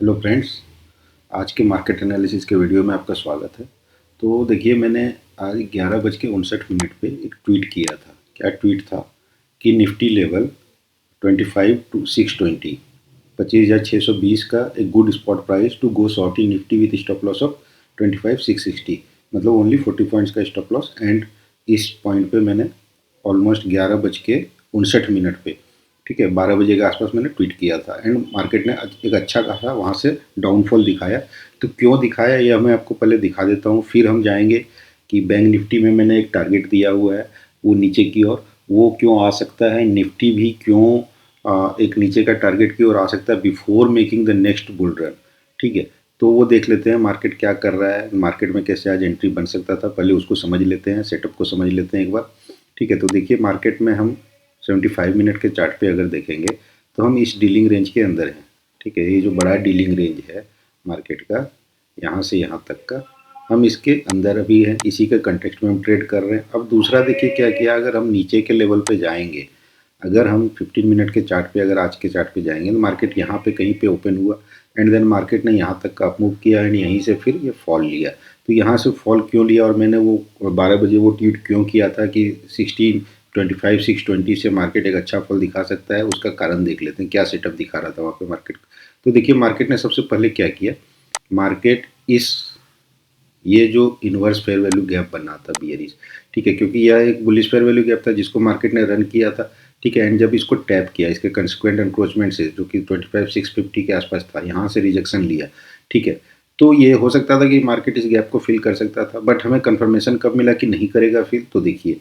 Hello friends, आज के market analysis के वीडियो में आपका स्वागत है। तो देखिए, मैंने आज 11:59 पे एक ट्वीट किया था। क्या ट्वीट था कि निफ्टी लेवल 25 टू 620 25,620 का एक good spot price to go short in Nifty with stop loss of 25,660, मतलब ओनली 40 पॉइंट्स का स्टॉप लॉस। एंड इस पॉइंट पे मैंने ऑलमोस्ट 11:59 पे, ठीक है, 12 बजे के आसपास मैंने ट्वीट किया था। एंड मार्केट ने एक अच्छा खासा वहाँ से डाउनफॉल दिखाया। तो क्यों दिखाया यह मैं आपको पहले दिखा देता हूँ, फिर हम जाएंगे कि बैंक निफ्टी में मैंने एक टारगेट दिया हुआ है वो नीचे की ओर, वो क्यों आ सकता है। निफ्टी भी क्यों एक नीचे का टारगेट की ओर आ सकता है before making the next bull run. ठीक है, तो वो देख लेते हैं मार्केट क्या कर रहा है, मार्केट में कैसे आज एंट्री बन सकता था, पहले उसको समझ लेते हैं, सेटअप को समझ लेते हैं एक बार। ठीक है, तो देखिए मार्केट में हम 75 मिनट के चार्ट पे अगर देखेंगे तो हम इस डीलिंग रेंज के अंदर हैं। ठीक है, ये जो बड़ा डीलिंग रेंज है मार्केट का, यहाँ से यहाँ तक का, हम इसके अंदर अभी हैं, इसी के कंटेक्स्ट में हम ट्रेड कर रहे हैं। अब दूसरा देखिए क्या किया, अगर हम नीचे के लेवल पे जाएंगे, अगर हम 15 मिनट के चार्ट पे, अगर आज के चार्ट पे जाएंगे तो मार्केट यहाँ पे कहीं पे ओपन हुआ एंड देन मार्केट ने यहाँ तक का अप मूव किया एंड यहीं से फिर ये फॉल लिया। तो यहाँ से फॉल क्यों लिया और मैंने वो 12 बजे वो ट्वीट क्यों किया था कि 1625 620 से मार्केट एक अच्छा फॉल दिखा सकता है, उसका कारण देख लेते हैं क्या सेटअप दिखा रहा था वहाँ पे मार्केट। तो देखिए मार्केट ने सबसे पहले क्या किया, मार्केट इस ये जो इन्वर्स फेयर वैल्यू गैप बना था बियरिश, ठीक है, क्योंकि यह एक बुलिश फेयर वैल्यू गैप था जिसको मार्केट ने रन किया था। ठीक है, एंड जब इसको टैप किया इसके कंसिक्वेंट एनक्रोचमेंट से, जो कि 25,650 के आसपास था, यहाँ से रिजेक्शन लिया। ठीक है, तो ये हो सकता था कि मार्केट इस गैप को फिल कर सकता था, बट हमें कंफर्मेशन कब मिला कि नहीं करेगा फिल। तो देखिए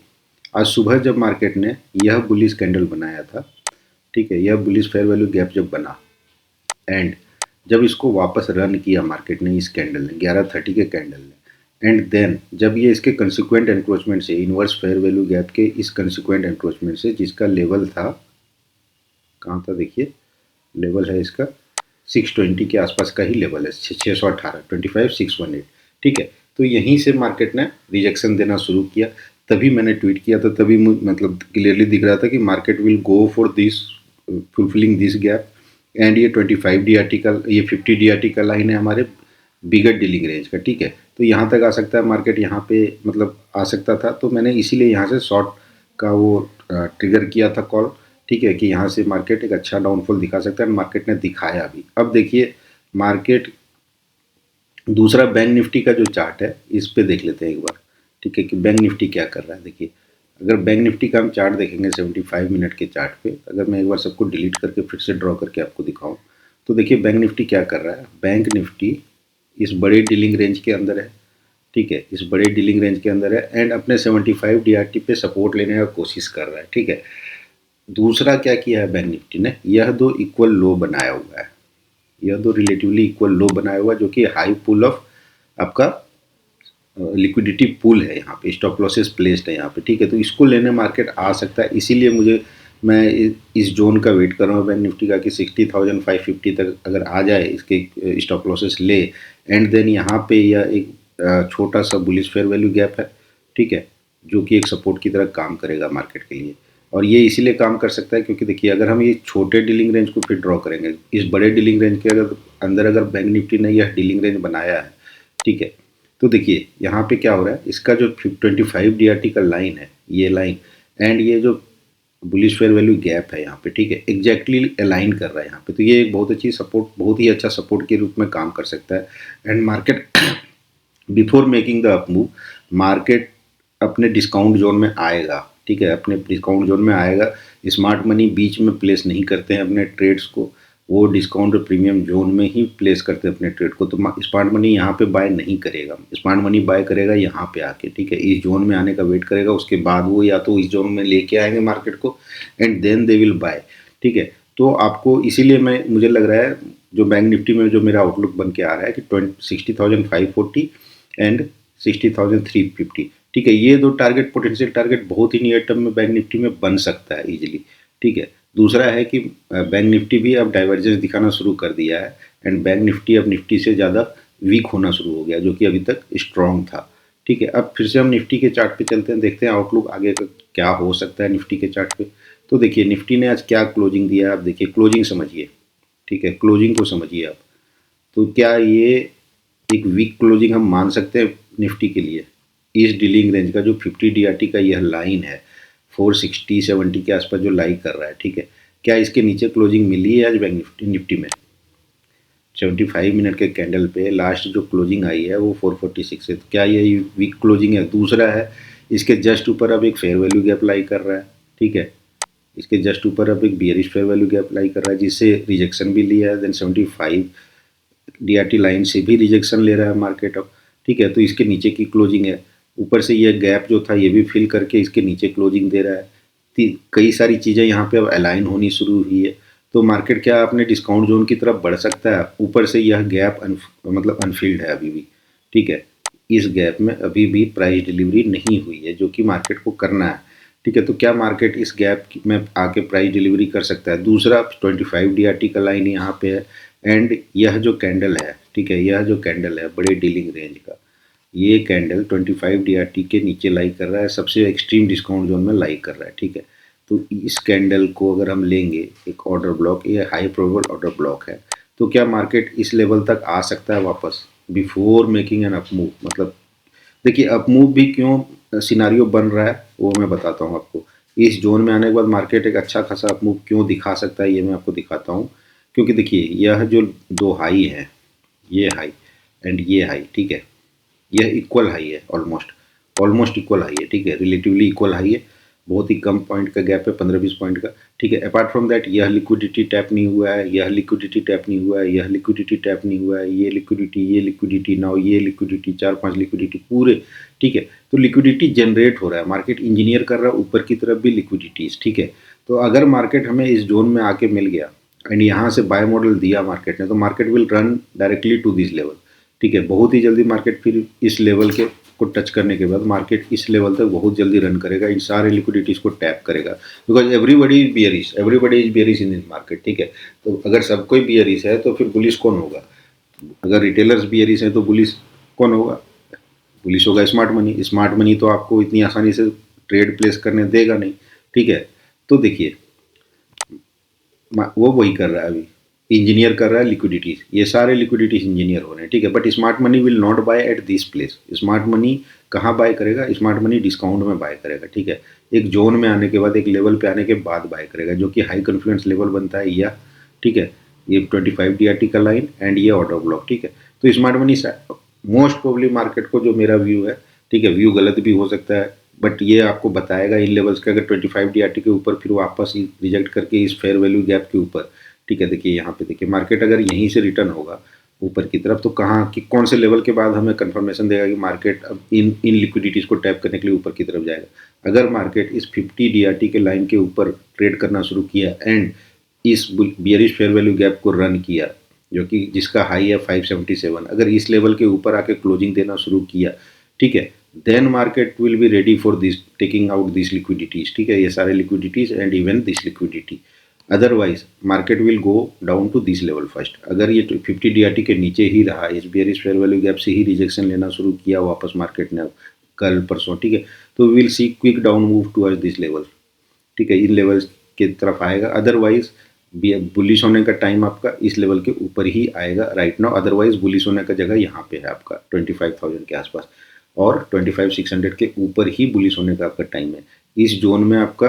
आज सुबह जब मार्केट ने यह बुलिश कैंडल बनाया था, ठीक है, यह बुलिश फेयर वैल्यू गैप जब बना एंड जब इसको वापस रन किया मार्केट ने, इस कैंडल ने 11:30 के कैंडल ने, एंड देन जब ये इसके कंसिक्वेंट एनक्रोचमेंट से, इन्वर्स फेयर वैल्यू गैप के इस कंसिक्वेंट एनक्रोचमेंट से, जिसका लेवल था, कहाँ था देखिए, लेवल है इसका 620 के आसपास का ही लेवल है, 618 25,618। ठीक है, तो यहीं से मार्केट ने रिजेक्शन देना शुरू किया। तभी मैंने ट्वीट किया था, तभी मतलब क्लियरली दिख रहा था कि market will go for this, fulfilling this gap. And ये 25 DRT का, ये 50 DRT का लाइन है हमारे बिगर डीलिंग रेंज का। ठीक है, तो यहाँ तक आ सकता है मार्केट, यहाँ पे मतलब आ सकता था। तो मैंने इसीलिए यहाँ से शॉर्ट का वो ट्रिगर किया था कॉल। ठीक है, कि यहाँ से मार्केट एक अच्छा डाउनफॉल दिखा सकता है, मार्केट ने दिखाया भी। अब देखिए मार्केट, दूसरा बैंक निफ्टी का जो चार्ट है इस पे देख लेते हैं एक बार। ठीक है, कि बैंक निफ्टी क्या कर रहा है। देखिए अगर बैंक निफ्टी का हम चार्ट देखेंगे 75 मिनट के चार्ट पे, अगर मैं एक बार सबको डिलीट करके फिर से ड्रॉ करके आपको दिखाऊं, तो देखिए बैंक निफ्टी क्या कर रहा है। बैंक निफ्टी इस बड़े डीलिंग रेंज के अंदर है। ठीक है, इस बड़े डीलिंग रेंज के अंदर है एंड अपने 75 DRT पे सपोर्ट लेने का कोशिश कर रहा है। ठीक है, दूसरा क्या किया है बैंक निफ्टी ने, यह दो इक्वल लो बनाया हुआ है, यह दो रिलेटिवली इक्वल लो बनाया हुआ है, जो कि हाई पुल ऑफ आपका लिक्विडिटी पूल है, यहाँ पे स्टॉप लॉसेस प्लेस्ड है यहाँ पे। ठीक है, तो इसको लेने मार्केट आ सकता है, इसीलिए मैं इस जोन का वेट कर रहा हूँ बैंक निफ्टी का कि 60,550 तक अगर आ जाए, इसके स्टॉप लॉसेस ले एंड देन यहाँ पे यह एक छोटा सा बुलिश फेयर वैल्यू गैप है। ठीक है, जो कि एक सपोर्ट की तरह काम करेगा मार्केट के लिए। और ये इसीलिए काम कर सकता है क्योंकि देखिए अगर हम ये छोटे डीलिंग रेंज को फिर ड्रॉ करेंगे, इस बड़े डीलिंग रेंज के अगर अंदर अगर बैंक निफ्टी ने यह डीलिंग रेंज बनाया है, ठीक है, तो देखिए यहाँ पे क्या हो रहा है, इसका जो 25 DRT का लाइन है, ये लाइन एंड ये जो बुलिश फेयर वैल्यू गैप है यहाँ पे, ठीक है, एग्जैक्टली अलाइन कर रहा है यहाँ पे। तो ये एक बहुत अच्छी सपोर्ट, बहुत ही अच्छा सपोर्ट के रूप में काम कर सकता है। And market before making the up move, market अपने डिस्काउंट जोन में आएगा। ठीक है, अपने डिस्काउंट जोन में आएगा। स्मार्ट मनी बीच में प्लेस नहीं करते हैं अपने ट्रेड्स को, वो डिस्काउंट और प्रीमियम जोन में ही प्लेस करते हैं अपने ट्रेड को। तो स्मार्ट मनी यहाँ पे बाय नहीं करेगा, स्मार्ट मनी बाय करेगा यहाँ पे आके। ठीक है, इस जोन में आने का वेट करेगा, उसके बाद वो या तो इस जोन में लेके आएंगे मार्केट को and then they will buy. ठीक है, तो आपको इसीलिए मुझे लग रहा है जो बैंक निफ्टी में जो मेरा आउटलुक बन के आ रहा है कि 60,540 एंड 60,350। ठीक है, ये दो टारगेट, पोटेंशियल टारगेट बहुत ही नियर टर्म में बैंक निफ्टी में बन सकता है इजीली। ठीक है, दूसरा है कि बैंक निफ्टी भी अब डाइवर्जेंस दिखाना शुरू कर दिया है एंड बैंक निफ्टी अब निफ्टी से ज़्यादा वीक होना शुरू हो गया, जो कि अभी तक स्ट्रांग था। ठीक है, अब फिर से हम निफ्टी के चार्ट पे चलते हैं, देखते हैं आउटलुक आगे का क्या हो सकता है निफ्टी के चार्ट पे। तो देखिए निफ्टी ने आज क्या क्लोजिंग दिया है, आप देखिए क्लोजिंग समझिए। ठीक है, क्लोजिंग को समझिए आप। तो क्या ये एक वीक क्लोजिंग हम मान सकते हैं निफ्टी के लिए? इस डीलिंग रेंज का जो 50 DRT का यह लाइन है 460-70 के आसपास जो लाई कर रहा है, ठीक है, क्या इसके नीचे क्लोजिंग मिली है आज बैंक निफ्टी में? 75 मिनट के कैंडल पे लास्ट जो क्लोजिंग आई है वो 446 है, तो क्या ये वीक क्लोजिंग है? दूसरा है, इसके जस्ट ऊपर अब एक फेयर वैल्यू गैप लाई कर रहा है, ठीक है, इसके जस्ट ऊपर अब एक बियरिश फेयर वैल्यू गैप लाई कर रहा है जिससे रिजेक्शन भी लिया है, देन 75 DRT लाइन से भी रिजेक्शन ले रहा है मार्केट अब, ठीक है, तो इसके नीचे की क्लोजिंग है, ऊपर से ये गैप जो था ये भी फिल करके इसके नीचे क्लोजिंग दे रहा है, कई सारी चीज़ें यहाँ पे अब अलाइन होनी शुरू हुई है, तो मार्केट क्या अपने डिस्काउंट जोन की तरफ बढ़ सकता है? ऊपर से यह गैप मतलब अनफिल्ड है अभी भी, ठीक है, इस गैप में अभी भी प्राइस डिलीवरी नहीं हुई है जो कि मार्केट को करना है, ठीक है, तो क्या मार्केट इस गैप में आके प्राइस डिलीवरी कर सकता है? दूसरा 25 DRT का लाइन यहाँ पे है, एंड यह जो कैंडल है, ठीक है, यह जो कैंडल है बड़े डीलिंग रेंज का, ये कैंडल 25 DRT के नीचे लाई कर रहा है, सबसे एक्सट्रीम डिस्काउंट जोन में लाई कर रहा है, ठीक है, तो इस कैंडल को अगर हम लेंगे एक ऑर्डर ब्लॉक, ये हाई प्रोबेबल ऑर्डर ब्लॉक है, तो क्या मार्केट इस लेवल तक आ सकता है वापस before making an up move? मतलब देखिए अप मूव भी क्यों सिनारियो बन रहा है वो मैं बताता हूँ आपको। इस जोन में आने के बाद मार्केट एक अच्छा खासा अप मूव क्यों दिखा सकता है ये मैं आपको दिखाता हूँ, क्योंकि देखिए यह जो दो हाई है, ये हाई एंड ये हाई, ठीक है, यह इक्वल हाई है, ऑलमोस्ट ऑलमोस्ट इक्वल हाई है, ठीक है, रिलेटिवली इक्वल हाई है, बहुत ही कम पॉइंट का गैप है, 15-20 पॉइंट का, ठीक है, अपार्ट फ्रॉम दैट यह लिक्विडिटी टैप नहीं हुआ है, यह लिक्विडिटी टैप नहीं हुआ है, यह लिक्विडिटी टैप नहीं हुआ है, ये लिक्विडिटी नाउ, ये लिक्विडिटी 4-5 लिक्विडिटी पूरे, ठीक है, तो लिक्विडिटी जनरेट हो रहा है, मार्केट इंजीनियर कर रहा है ऊपर की तरफ भी लिक्विडिटीज, ठीक है, तो अगर मार्केट हमें इस जोन में आके मिल गया एंड यहाँ से बाय मॉडल दिया मार्केट ने, तो market will run directly to this level, ठीक है, बहुत ही जल्दी मार्केट फिर इस लेवल के को टच करने के बाद मार्केट इस लेवल तक बहुत जल्दी रन करेगा, इन सारे लिक्विडिटीज को टैप करेगा, because everybody is bearish in this market, ठीक है, तो अगर सब कोई बियरिश है तो फिर बुलिश कौन होगा? अगर रिटेलर्स बियरिश है तो बुलिश कौन होगा? बुलिश होगा स्मार्ट मनी। स्मार्ट मनी तो आपको इतनी आसानी से ट्रेड प्लेस करने देगा नहीं, ठीक है, तो देखिए वो वही कर रहा है अभी, इंजीनियर कर रहा है लिक्विडिटीज, ये सारे लिक्विडिटीज इंजीनियर हो रहे हैं, ठीक है, but smart money will not by at this place. Smart money कहाँ बाय करेगा? स्मार्ट मनी डिस्काउंट में बाय करेगा, ठीक है, एक जोन में आने के बाद, एक लेवल पे आने के बाद बाय करेगा जो कि हाई कॉन्फिडेंस लेवल बनता है, या ठीक है, ये 25 DRT का लाइन एंड ये ऑर्डर ब्लॉक, ठीक है, तो smart money most probably market को, जो मेरा व्यू है, ठीक है, व्यू गलत भी हो सकता है, बट ये आपको बताएगा इन लेवल्स के, अगर 25 DRT के ऊपर फिर वापस रिजेक्ट करके इस फेयर वैल्यू गैप के ऊपर, ठीक है, देखिए यहाँ पे देखिए मार्केट अगर यहीं से रिटर्न होगा ऊपर की तरफ, तो कहाँ कि कौन से लेवल के बाद हमें कंफर्मेशन देगा कि मार्केट अब इन लिक्विडिटीज़ को टैप करने के लिए ऊपर की तरफ जाएगा? अगर मार्केट इस 50 DRT के लाइन के ऊपर ट्रेड करना शुरू किया एंड इस बियरिश फेयर वैल्यू गैप को रन किया, जो कि जिसका हाई है 577, अगर इस लेवल के ऊपर आके क्लोजिंग देना शुरू किया, ठीक है, then market will be ready for this taking out this liquidities, ठीक है, ये सारे liquidities and even this liquidity, otherwise market will go down to this level first. अगर ये 50 DRT के नीचे ही रहा, इस बियरिश फेयर वैल्यू गैप से ही रिजेक्शन लेना शुरू किया वापस मार्केट ने कल परसों, ठीक है, तो will see quick down move towards this level, ठीक है, इन लेवल्स की तरफ आएगा, अदरवाइज बुलिश होने का टाइम आपका इस लेवल के ऊपर ही आएगा राइट नाउ, अदरवाइज बुलिश होने का जगह यहाँ पे है आपका 25,000 के आसपास, और 25,600 के ऊपर ही बुलिश होने का आपका टाइम है। इस जोन में आपका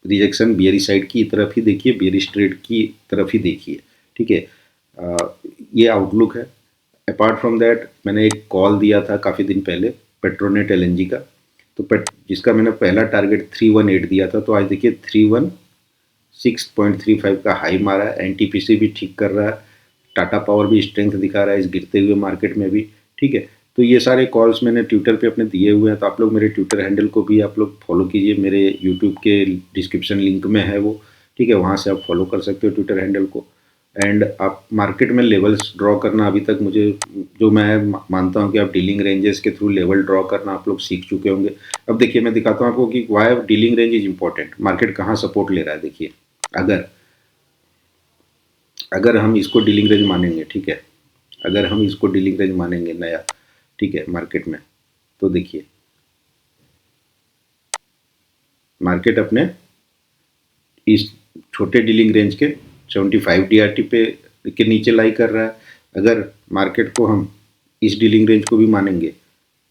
रिजेक्शन बियरिश साइड की तरफ ही देखिए, बियरिश ट्रेड की तरफ ही देखिए, ठीक है, ये आउटलुक है। अपार्ट फ्रॉम दैट मैंने एक कॉल दिया था काफ़ी दिन पहले पेट्रोनेट LNG का, तो जिसका मैंने पहला टारगेट 318 दिया था, तो आज देखिए 316.35 का हाई मारा है, NTPC भी ठीक कर रहा है, टाटा पावर भी स्ट्रेंथ दिखा रहा है इस गिरते हुए मार्केट में भी, ठीक है, तो ये सारे कॉल्स मैंने ट्विटर पे अपने दिए हुए हैं, तो आप लोग मेरे ट्विटर हैंडल को भी आप लोग फॉलो कीजिए, मेरे यूट्यूब के डिस्क्रिप्शन लिंक में है वो, ठीक है, वहाँ से आप फॉलो कर सकते हो ट्विटर हैंडल को, एंड आप मार्केट में लेवल्स ड्रॉ करना अभी तक मुझे, जो मैं मानता हूँ कि आप डीलिंग रेंजेस के थ्रू लेवल ड्रॉ करना आप लोग सीख चुके होंगे। अब देखिए मैं दिखाता हूँ आपको कि why dealing range is important, market कहाँ सपोर्ट ले रहा है। देखिए अगर अगर हम इसको डीलिंग रेंज मानेंगे, ठीक है, अगर हम इसको डीलिंग रेंज मानेंगे नया, ठीक है, मार्केट में, तो देखिए मार्केट अपने इस छोटे डीलिंग रेंज के 75 DRT पे के नीचे लाई कर रहा है, अगर मार्केट को हम इस डीलिंग रेंज को भी मानेंगे,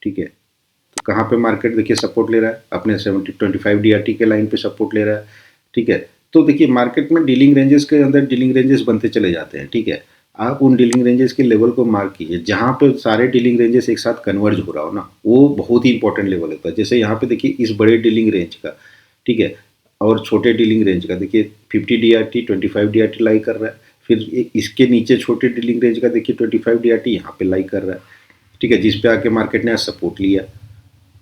ठीक है, तो कहाँ पे मार्केट देखिए सपोर्ट ले रहा है, अपने 25 DRT के लाइन पे सपोर्ट ले रहा है, ठीक है। तो देखिए मार्केट में डीलिंग रेंजेस के अंदर डीलिंग रेंजेस बनते चले जाते हैं, ठीक है। आप उन डीलिंग रेंजेस के लेवल को मार्क कीजिए जहाँ पे सारे डीलिंग रेंजेस एक साथ कन्वर्ज हो रहा हो ना, वो बहुत ही इंपॉर्टेंट लेवल होता है। जैसे यहाँ पे देखिए इस बड़े डीलिंग रेंज का, ठीक है, और छोटे डीलिंग रेंज का देखिए 50 DRT 25 DRT लाई कर रहा है, फिर इसके नीचे छोटे डीलिंग रेंज का देखिए 25 DRT यहाँ पे लाई कर रहा है, ठीक है, जिस पे आके मार्केट ने सपोर्ट लिया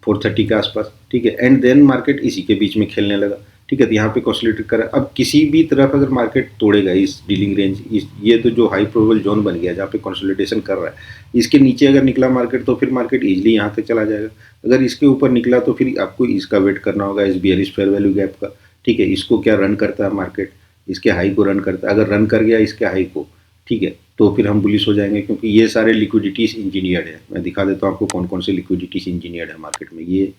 430 के आसपास, ठीक है, एंड देन मार्केट इसी के बीच में खेलने लगा, ठीक है। तो यहाँ पे कंसोलिडेट करा। अब किसी भी तरफ अगर मार्केट तोड़ेगा इस डीलिंग रेंज, इस ये तो जो हाई प्रोबेबल जोन बन गया जहाँ पे कंसोलिडेशन कर रहा है, इसके नीचे अगर निकला मार्केट तो फिर मार्केट इजीली यहाँ तक चला जाएगा। अगर इसके ऊपर निकला तो फिर आपको इसका वेट करना होगा, इस बियरिश फेयर वैल्यू गैप का, ठीक है। इसको क्या रन करता है मार्केट, इसके हाई को रन करता है, अगर रन कर गया इसके हाई को, ठीक है, तो फिर हम बुलिश हो जाएंगे, क्योंकि ये सारे लिक्विडिटीज इंजीनियर्ड है। मैं दिखा देता हूँ आपको कौन कौन से लिक्विडिटीज इंजीनियर्ड है मार्केट में, ये,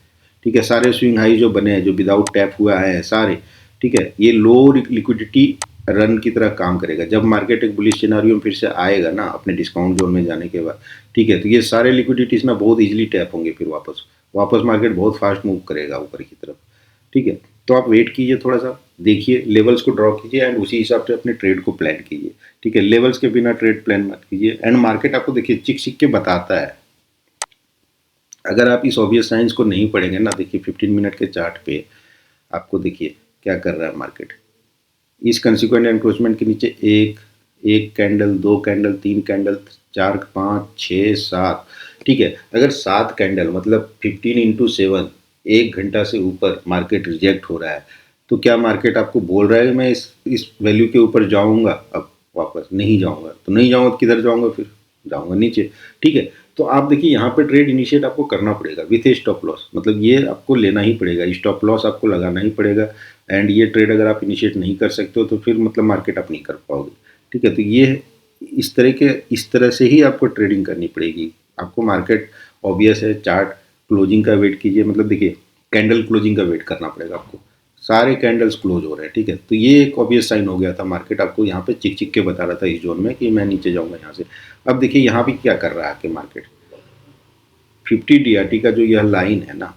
ठीक है, सारे स्विंग हाई जो बने हैं, जो विदाउट टैप हुआ है सारे, ठीक है, ये लो लिक्विडिटी रन की तरह काम करेगा। जब मार्केट एक बुलिश सिनेरियो में फिर से आएगा ना अपने डिस्काउंट जोन में जाने के बाद, ठीक है, तो ये सारे लिक्विडिटीज ना बहुत इजीली टैप होंगे, फिर वापस वापस मार्केट बहुत फास्ट मूव करेगा ऊपर की तरफ, ठीक है। तो आप वेट कीजिए, थोड़ा सा देखिए, लेवल्स को ड्रॉ कीजिए एंड उसी हिसाब से अपने ट्रेड को प्लान कीजिए, ठीक है। लेवल्स के बिना ट्रेड प्लान मत कीजिए। एंड मार्केट आपको देखिए चिक चिक के बताता है, अगर आप इस ऑब्वियस साइंस को नहीं पढ़ेंगे ना, देखिए 15 मिनट के चार्ट पे आपको देखिए क्या कर रहा है मार्केट। इस कंसिक्वेंट एनक्रोचमेंट के नीचे एक एक कैंडल, दो कैंडल, तीन कैंडल, 4 5 6 7, ठीक है। अगर 7 कैंडल मतलब 15 × 7 एक घंटा से ऊपर मार्केट रिजेक्ट हो रहा है, तो क्या मार्केट आपको बोल रहा है मैं इस वैल्यू के ऊपर जाऊंगा, अब वापस नहीं जाऊंगा, तो नहीं जाऊंगा तो किधर जाऊंगा, फिर जाऊंगा नीचे, ठीक है। तो आप देखिए यहाँ पे ट्रेड इनिशिएट आपको करना पड़ेगा विथ स्टॉप लॉस, मतलब ये आपको लेना ही पड़ेगा, स्टॉप लॉस आपको लगाना ही पड़ेगा। एंड ये ट्रेड अगर आप इनिशिएट नहीं कर सकते हो तो फिर मतलब मार्केट आप नहीं कर पाओगे, ठीक है। तो ये इस तरह से ही आपको ट्रेडिंग करनी पड़ेगी। आपको मार्केट ऑब्वियस है, चार्ट क्लोजिंग का वेट कीजिए, मतलब देखिए कैंडल क्लोजिंग का वेट करना पड़ेगा आपको, सारे कैंडल्स क्लोज हो रहे हैं, ठीक है। तो ये एक ऑब्वियस साइन हो गया था, मार्केट आपको यहाँ पे चिक चिक के बता रहा था इस जोन में कि मैं नीचे जाऊंगा यहाँ से। अब देखिए यहाँ भी क्या कर रहा है कि मार्केट 50 DRT का जो यह लाइन है ना,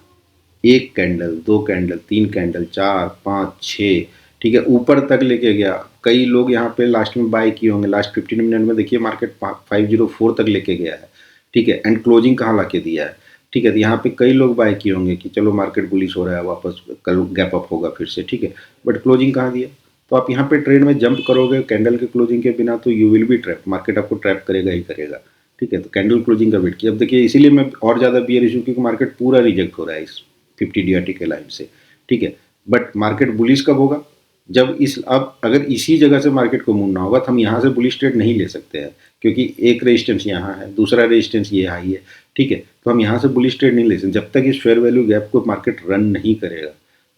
एक कैंडल, दो कैंडल, तीन कैंडल, 4 5 6, ठीक है, ऊपर तक लेके गया। कई लोग यहाँ पे लास्ट में बाय किए होंगे, लास्ट 15 मिनट में देखिए मार्केट 504 तक लेके गया है, ठीक है, एंड क्लोजिंग कहाँ ला के दिया है, ठीक है। तो यहाँ पे कई लोग बाय किए होंगे कि चलो मार्केट बुलिश हो रहा है, वापस कल गैप अप होगा फिर से, ठीक है, बट क्लोजिंग कहाँ दिया। तो आप यहाँ पे ट्रेड में जंप करोगे कैंडल के क्लोजिंग के बिना तो you will be trap, market आपको ट्रैप करेगा ही करेगा, ठीक है। तो कैंडल क्लोजिंग का वेट किया। अब देखिए इसीलिए मैं और ज़्यादा बियरिश हूँ क्योंकि मार्केट पूरा रिजेक्ट हो रहा है इस 50 DRT के लाइन से, ठीक है। बट मार्केट बुलिश कब होगा, जब अब अगर इसी जगह से मार्केट को मुड़ना होगा तो हम यहाँ से बुलिश ट्रेड नहीं ले सकते हैं, क्योंकि एक रेजिस्टेंस यहाँ है, दूसरा रेजिस्टेंस ये हाई है, ठीक है। तो हम यहाँ से बुलिश ट्रेड नहीं ले सकते जब तक इस फेयर वैल्यू गैप को मार्केट रन नहीं करेगा,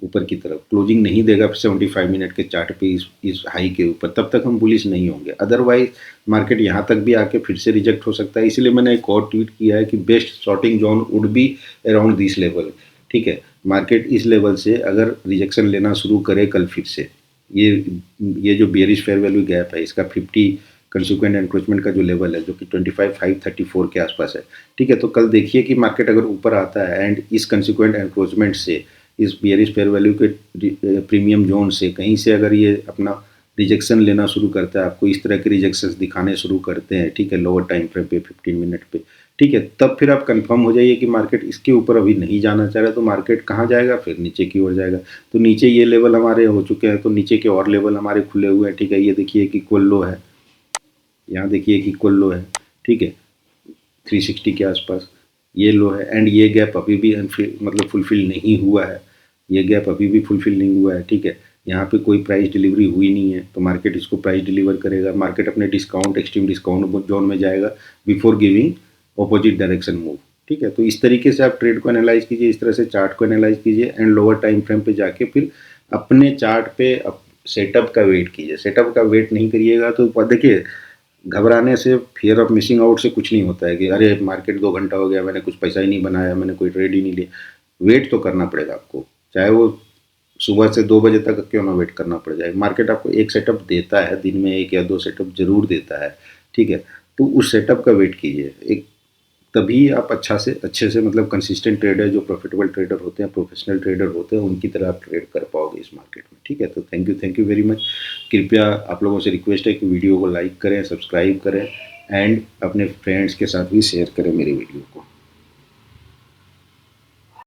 ऊपर की तरफ क्लोजिंग नहीं देगा 75 मिनट के चार्ट पे इस हाई के ऊपर, तब तक हम बुलिश नहीं होंगे। अदरवाइज मार्केट यहाँ तक भी आके फिर से रिजेक्ट हो सकता है। इसलिए मैंने एक और ट्वीट किया है कि best shorting zone would be around this level, ठीक है। मार्केट इस लेवल से अगर रिजेक्शन लेना शुरू करे कल फिर से, ये जो बियरिश फेयर वैल्यू गैप है इसका 50 कंसिक्वेंट एनक्रोचमेंट का जो लेवल है जो कि 25,534 के आसपास है, ठीक है। तो कल देखिए कि मार्केट अगर ऊपर आता है एंड इस कंसिक्वेंट एनक्रोचमेंट से, इस बियरिश फेयर वैल्यू के प्रीमियम जोन से कहीं से अगर ये अपना रिजेक्शन लेना शुरू करता है, आपको इस तरह के रिजेक्शंस दिखाने शुरू करते हैं, ठीक है, लोअर टाइम फ्रेम पे 15 मिनट पे, ठीक है, तब फिर आप कंफर्म हो जाइए कि मार्केट इसके ऊपर अभी नहीं जाना चाह रहा, तो मार्केट कहाँ जाएगा, फिर नीचे की ओर जाएगा। तो नीचे ये लेवल हमारे हो चुके हैं, तो नीचे के और लेवल हमारे खुले हुए हैं, ठीक है। ये देखिए कि इक्वल लो है, यहाँ देखिए कि इक्वल लो है, ठीक है, 360 के आसपास ये लो है, एंड ये गैप अभी भी मतलब फुलफिल नहीं हुआ है, ये गैप अभी भी फुलफिल नहीं हुआ है, ठीक है। यहाँ पे कोई प्राइस डिलीवरी हुई नहीं है, तो मार्केट इसको प्राइस डिलीवर करेगा, मार्केट अपने डिस्काउंट एक्सट्रीम डिस्काउंट जोन में जाएगा before giving opposite direction move, ठीक है। तो इस तरीके से आप ट्रेड को एनालाइज कीजिए, इस तरह से चार्ट को एनालाइज कीजिए एंड लोअर टाइम फ्रेम पे जाके फिर अपने चार्ट पे सेटअप का वेट कीजिए। सेटअप का वेट नहीं करिएगा तो देखिए घबराने से, फियर ऑफ मिसिंग आउट से कुछ नहीं होता है कि अरे मार्केट 2 घंटा हो गया मैंने कुछ पैसा ही नहीं बनाया, मैंने कोई ट्रेड ही नहीं लिया। वेट तो करना पड़ेगा आपको, चाहे वो सुबह से 2 बजे तक क्यों ना वेट करना पड़ जाए। मार्केट आपको एक सेटअप देता है दिन में, 1 या 2 सेटअप जरूर देता है, ठीक है। तो उस सेटअप का वेट कीजिए। एक तभी आप अच्छे से मतलब कंसिस्टेंट ट्रेडर, जो प्रॉफिटेबल ट्रेडर होते हैं, प्रोफेशनल ट्रेडर होते हैं, उनकी तरह आप ट्रेड कर पाओगे इस मार्केट में। ठीक है, तो थैंक यू वेरी मच। कृपया आप लोगों से रिक्वेस्ट है कि वीडियो को लाइक करें, सब्सक्राइब करें एंड अपने फ्रेंड्स के साथ भी शेयर करें मेरे वीडियो को।